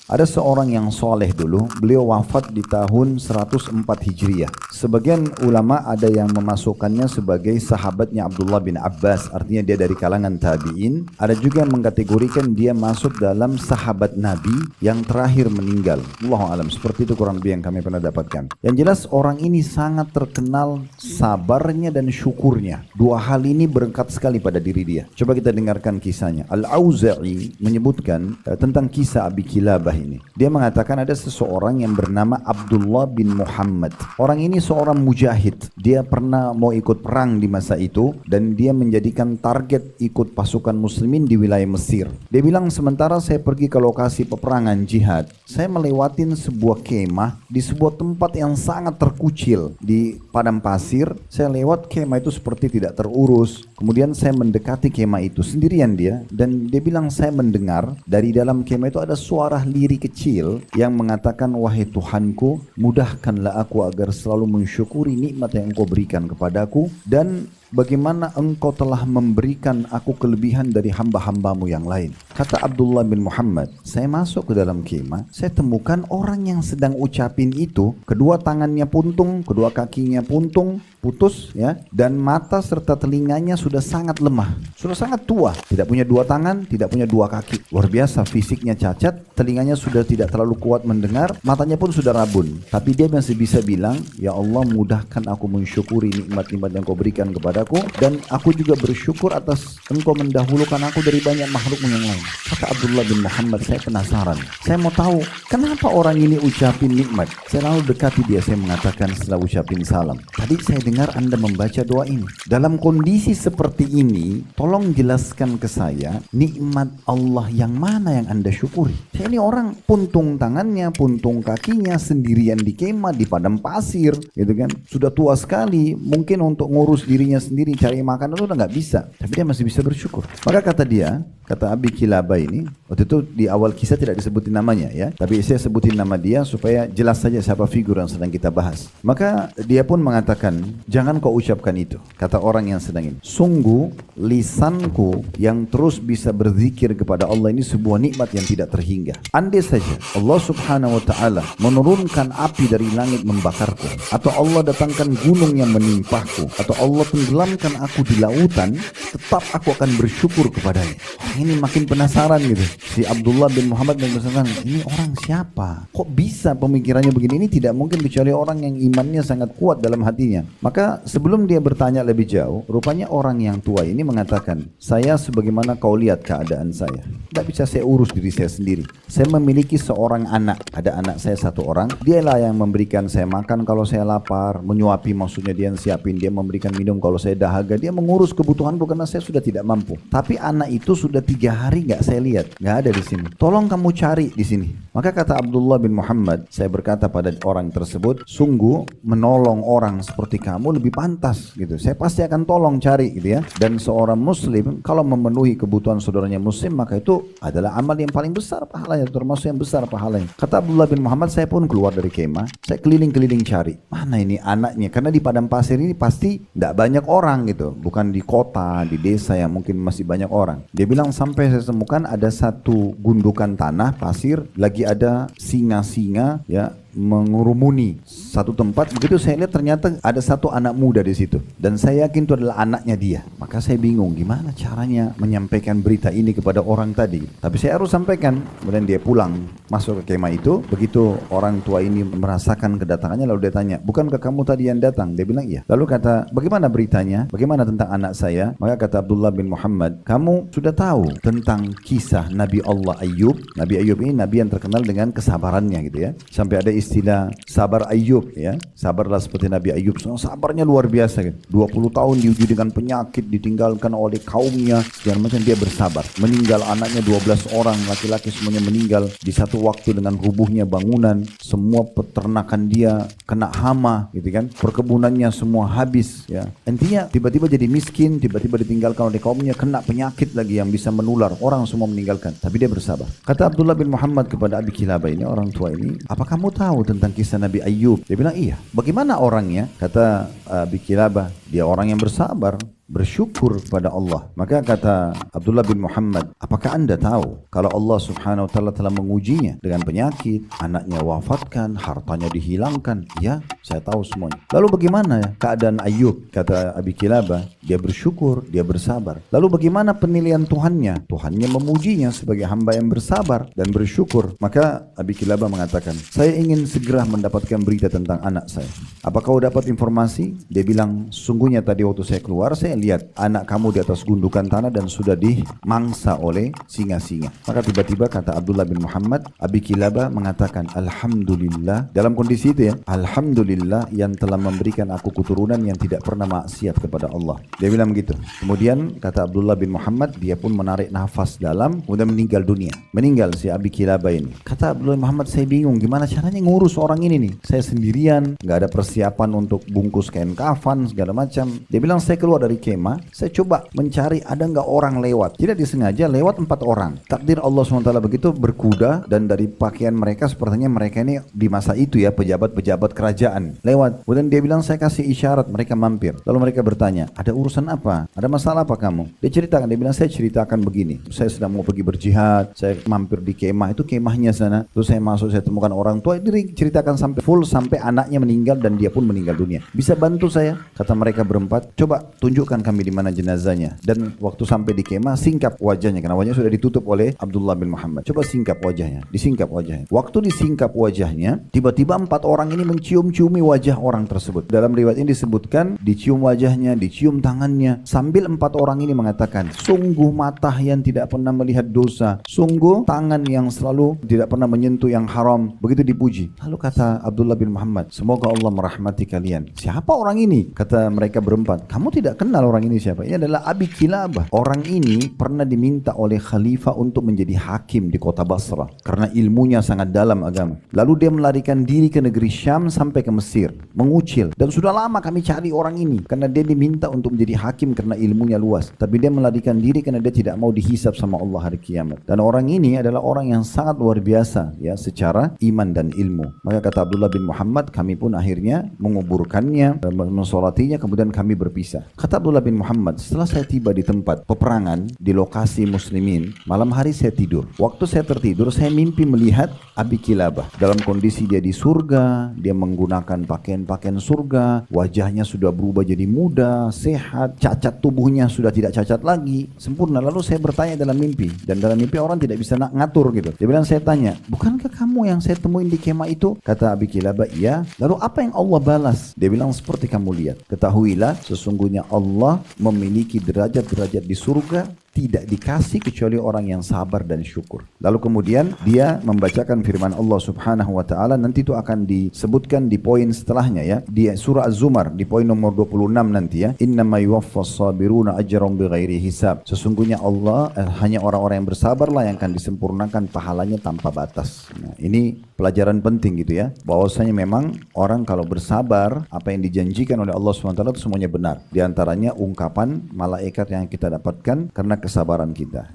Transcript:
Ada seorang yang soleh dulu, beliau wafat di tahun 104 Hijriah. Sebagian ulama ada yang memasukkannya sebagai sahabatnya Abdullah bin Abbas, artinya dia dari kalangan tabi'in. Ada juga yang mengkategorikan dia masuk dalam sahabat Nabi yang terakhir meninggal. Allahu alam, seperti itu kurang lebih yang kami pernah dapatkan. Yang jelas orang ini sangat terkenal sabarnya dan syukurnya. Dua hal ini berkat sekali pada diri dia. Coba kita dengarkan kisahnya. Al-Auza'i menyebutkan tentang kisah Abi Kilabah ini. Dia mengatakan ada seseorang yang bernama Abdullah bin Muhammad. Orang ini seorang mujahid. Dia pernah mau ikut perang di masa itu dan dia menjadikan target ikut pasukan muslimin di wilayah Mesir. Dia bilang, sementara saya pergi ke lokasi peperangan jihad, saya melewatin sebuah kemah di sebuah tempat yang sangat terkucil di padang pasir. Saya lewat kemah itu seperti tidak terurus. Kemudian saya mendekati kemah itu sendirian dia, dan dia bilang saya mendengar dari dalam kemah itu ada suara lirih kecil yang mengatakan, wahai Tuhanku, mudahkanlah aku agar selalu mensyukuri nikmat yang Engkau berikan kepadaku, dan bagaimana Engkau telah memberikan aku kelebihan dari hamba-hambamu yang lain. Kata Abdullah bin Muhammad, saya masuk ke dalam kemah, saya temukan orang yang sedang ucapin itu, kedua tangannya puntung, kedua kakinya puntung, putus ya, dan mata serta telinganya sudah sangat lemah, sudah sangat tua, tidak punya dua tangan, tidak punya dua kaki, luar biasa, fisiknya cacat, telinganya sudah tidak terlalu kuat mendengar, matanya pun sudah rabun, tapi dia masih bisa bilang, ya Allah, mudahkan aku mensyukuri nikmat-nikmat yang Kau berikan kepadaku, dan aku juga bersyukur atas Engkau mendahulukan aku dari banyak makhluk yang lain. Kata Abdullah bin Muhammad, saya penasaran, saya mau tahu kenapa orang ini ucapin nikmat. Saya lalu dekati dia, saya mengatakan setelah ucapin salam, tadi saya dengar Anda membaca doa ini. Dalam kondisi seperti ini, tolong jelaskan ke saya nikmat Allah yang mana yang Anda syukuri. Saya ini orang puntung tangannya, puntung kakinya, sendirian di kemah, di padang pasir, gitu kan. Sudah tua sekali, mungkin untuk ngurus dirinya sendiri, cari makan itu udah nggak bisa. Tapi dia masih bisa bersyukur. Maka kata dia, kata Abi Kilabah ini, waktu itu di awal kisah tidak disebutin namanya ya, tapi saya sebutin nama dia supaya jelas saja siapa figur yang sedang kita bahas. Maka dia pun mengatakan, jangan kau ucapkan itu. Kata orang yang sedang ini, sungguh lisanku yang terus bisa berzikir kepada Allah ini sebuah nikmat yang tidak terhingga. Andai saja Allah subhanahu wa ta'ala menurunkan api dari langit membakarku, atau Allah datangkan gunung yang menimpahku, atau Allah tenggelamkan aku di lautan, tetap aku akan bersyukur kepadanya. Ini makin penasaran gitu. Si Abdullah bin Muhammad bin Muhammad, ini orang siapa? Kok bisa pemikirannya begini? Ini tidak mungkin kecuali orang yang imannya sangat kuat dalam hatinya. Maka sebelum dia bertanya lebih jauh, rupanya orang yang tua ini mengatakan, saya sebagaimana kau lihat keadaan saya, tidak bisa saya urus diri saya sendiri. Saya memiliki seorang anak, ada anak saya satu orang, dialah yang memberikan saya makan kalau saya lapar, menyuapi maksudnya dia yang siapin, dia memberikan minum kalau saya dahaga, dia mengurus kebutuhanku karena saya sudah tidak mampu. Tapi anak itu sudah 3 hari nggak saya lihat, nggak ada di sini. Tolong kamu cari di sini. Maka kata Abdullah bin Muhammad, saya berkata pada orang tersebut, sungguh menolong orang seperti kamu lebih pantas gitu. Saya pasti akan tolong cari gitu ya. Dan seorang muslim kalau memenuhi kebutuhan saudaranya muslim, maka itu adalah amal yang paling besar pahalanya, termasuk yang besar pahalanya. Kata Abdullah bin Muhammad, saya pun keluar dari kemah, saya keliling-keliling cari, mana ini anaknya, karena di padang pasir ini pasti tidak banyak orang gitu, bukan di kota, di desa yang mungkin masih banyak orang. Dia bilang sampai saya temukan ada satu gundukan tanah pasir, lagi ada singa-singa ya mengurumuni satu tempat. Begitu saya lihat ternyata ada satu anak muda di situ, dan saya yakin itu adalah anaknya dia. Maka saya bingung gimana caranya menyampaikan berita ini kepada orang tadi, tapi saya harus sampaikan. Kemudian dia pulang masuk ke kemah itu. Begitu orang tua ini merasakan kedatangannya, lalu dia tanya, bukankah kamu tadi yang datang? Dia bilang iya. Lalu kata, bagaimana beritanya, bagaimana tentang anak saya? Maka kata Abdullah bin Muhammad, kamu sudah tahu tentang kisah Nabi Allah Ayyub. Nabi Ayyub ini nabi yang terkenal dengan kesabarannya gitu ya, sampai ada istilah sabar Ayyub ya. Sabarlah seperti Nabi Ayyub. Sabarnya luar biasa gitu. 20 tahun diuji dengan penyakit, ditinggalkan oleh kaumnya, segala macam, dia bersabar. Meninggal anaknya 12 orang, laki-laki semuanya meninggal di satu waktu dengan rubuhnya bangunan. Semua peternakan dia kena hama gitu kan. Perkebunannya semua habis ya. Intinya tiba-tiba jadi miskin, tiba-tiba ditinggalkan oleh kaumnya, kena penyakit lagi yang bisa menular. Orang semua meninggalkan, tapi dia bersabar. Kata Abdullah bin Muhammad kepada Abi Kilabah ini, orang tua ini, apa kamu tahu tentang kisah Nabi Ayyub? Dia bilang iya. Bagaimana orangnya? Kata Abi Kilabah, dia orang yang bersabar. bersyukur kepada Allah. Maka kata Abdullah bin Muhammad, apakah anda tahu kalau Allah subhanahu wa ta'ala telah mengujinya dengan penyakit, anaknya wafatkan, hartanya dihilangkan? Ya, saya tahu semuanya. Lalu bagaimana keadaan Ayub? Kata Abi Kilabah, dia bersyukur, dia bersabar. Lalu bagaimana penilaian Tuhannya? Tuhannya memujinya sebagai hamba yang bersabar dan bersyukur. Maka Abi Kilabah mengatakan, saya ingin segera mendapatkan berita tentang anak saya. Apa kau dapat informasi? Dia bilang, sungguhnya tadi waktu saya keluar, saya lihat anak kamu di atas gundukan tanah dan sudah dimangsa oleh singa-singa. Maka tiba-tiba kata Abdullah bin Muhammad, Abi Kilabah mengatakan, Alhamdulillah, dalam kondisi itu ya, Alhamdulillah yang telah memberikan aku keturunan yang tidak pernah maksiat kepada Allah. Dia bilang begitu. Kemudian kata Abdullah bin Muhammad, dia pun menarik nafas dalam, kemudian meninggal dunia. Meninggal si Abi Kilabah ini. Kata Abdullah bin Muhammad, saya bingung gimana caranya ngurus orang ini nih. Saya sendirian, nggak ada persiapan untuk bungkus kain kafan segala macam. Dia bilang, saya keluar dari kemah, saya coba mencari ada nggak orang lewat. Tidak disengaja lewat 4 orang. Takdir Allah SWT begitu, berkuda, dan dari pakaian mereka sepertinya mereka ini di masa itu ya pejabat-pejabat kerajaan lewat. Kemudian dia bilang, saya kasih isyarat, mereka mampir. Lalu mereka bertanya, ada urusan apa? Ada masalah apa kamu? Dia ceritakan, dia bilang, saya ceritakan begini, saya sedang mau pergi berjihad, saya mampir di kemah, itu kemahnya sana. Terus saya masuk, saya temukan orang tua, dia ceritakan sampai full, sampai anaknya meninggal dan dia pun meninggal dunia. Bisa bantu saya? Kata mereka berempat, coba tunjukkan kami di mana jenazahnya. Dan waktu sampai di kemah, singkap wajahnya, karena wajahnya sudah ditutup oleh Abdullah bin Muhammad. Coba singkap wajahnya, disingkap wajahnya. Waktu disingkap wajahnya, tiba-tiba 4 orang ini mencium-ciumi wajah orang tersebut. Dalam riwayat ini disebutkan, dicium wajahnya, dicium tangannya, sambil 4 orang ini mengatakan, sungguh mata yang tidak pernah melihat dosa, sungguh tangan yang selalu tidak pernah menyentuh yang haram. Begitu dipuji. Lalu kata Abdullah bin Muhammad, semoga Allah merahmati kalian. Siapa orang ini? Kata mereka berempat, kamu tidak kenal orang ini siapa? Ini adalah Abi Kilabah. Orang ini pernah diminta oleh khalifah untuk menjadi hakim di kota Basra karena ilmunya sangat dalam agama. Lalu dia melarikan diri ke negeri Syam sampai ke Mesir, mengucil. Dan sudah lama kami cari orang ini karena dia diminta untuk menjadi hakim karena ilmunya luas. Tapi dia melarikan diri karena dia tidak mau dihisab sama Allah hari kiamat. Dan orang ini adalah orang yang sangat luar biasa ya secara iman dan ilmu. Maka kata Abdullah bin Muhammad, kami pun akhirnya menguburkannya, mensolatinya, kemudian kami berpisah. Kata Abdullah bin Muhammad, setelah saya tiba di tempat peperangan di lokasi muslimin, malam hari saya tidur. Waktu saya tertidur, saya mimpi melihat Abi Kilabah dalam kondisi dia di surga, dia menggunakan pakaian-pakaian surga, wajahnya sudah berubah jadi muda, sehat, cacat tubuhnya sudah tidak cacat lagi, sempurna. Lalu saya bertanya dalam mimpi, dan dalam mimpi orang tidak bisa ngatur gitu. Dia bilang, saya tanya, bukankah kamu yang saya temuin di kemah itu? Kata Abi Kilabah, iya. Lalu apa yang Allah balas? Dia bilang, seperti kamu lihat. Ketahuilah, sesungguhnya Allah memiliki derajat-derajat di surga tidak dikasih kecuali orang yang sabar dan syukur. Lalu kemudian dia membacakan firman Allah Subhanahu wa taala, nanti itu akan disebutkan di poin setelahnya ya, di surah Az-Zumar di poin nomor 26 nanti ya. Innama yuwaffas sabiruna ajran bighairi hisab. Sesungguhnya Allah hanya orang-orang yang bersabarlah yang akan disempurnakan pahalanya tanpa batas. Nah, ini pelajaran penting gitu ya, bahwasanya memang orang kalau bersabar, apa yang dijanjikan oleh Allah SWT itu semuanya benar. Di antaranya ungkapan malaikat yang kita dapatkan karena kesabaran kita.